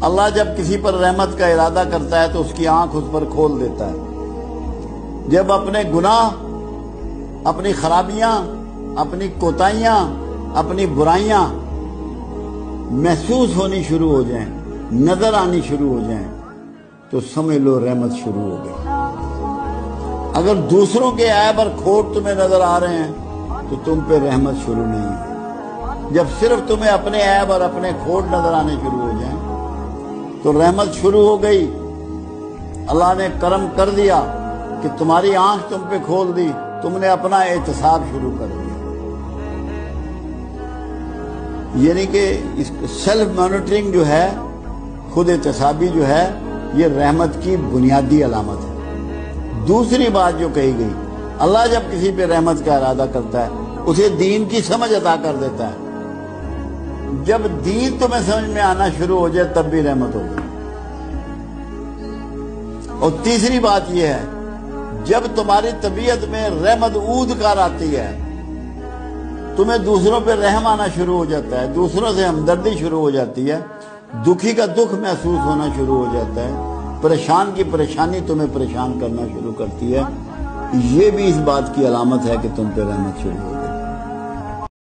اللہ جب کسی پر رحمت کا ارادہ کرتا ہے تو اس کی آنکھ اس پر کھول دیتا ہے. جب اپنے گناہ، اپنی خرابیاں، اپنی کوتاہیاں، اپنی برائیاں محسوس ہونی شروع ہو جائیں، نظر آنی شروع ہو جائیں، تو سمجھ لو رحمت شروع ہو گئی. اگر دوسروں کے عیب اور کھوٹ تمہیں نظر آ رہے ہیں تو تم پہ رحمت شروع نہیں ہے. جب صرف تمہیں اپنے عیب اور اپنے کھوٹ نظر آنے شروع ہو جائیں تو رحمت شروع ہو گئی. اللہ نے کرم کر دیا کہ تمہاری آنکھ تم پہ کھول دی، تم نے اپنا احتساب شروع کر دیا. یعنی کہ سیلف مانیٹرنگ جو ہے، خود احتسابی جو ہے، یہ رحمت کی بنیادی علامت ہے. دوسری بات جو کہی گئی، اللہ جب کسی پہ رحمت کا ارادہ کرتا ہے اسے دین کی سمجھ عطا کر دیتا ہے. جب دین تمہیں سمجھ میں آنا شروع ہو جائے تب بھی رحمت ہوگی. اور تیسری بات یہ ہے، جب تمہاری طبیعت میں رحمت عود کر آتی ہے، تمہیں دوسروں پہ رحم آنا شروع ہو جاتا ہے، دوسروں سے ہمدردی شروع ہو جاتی ہے، دکھی کا دکھ محسوس ہونا شروع ہو جاتا ہے، پریشان کی پریشانی تمہیں پریشان کرنا شروع کرتی ہے، یہ بھی اس بات کی علامت ہے کہ تم پہ رحمت شروع ہو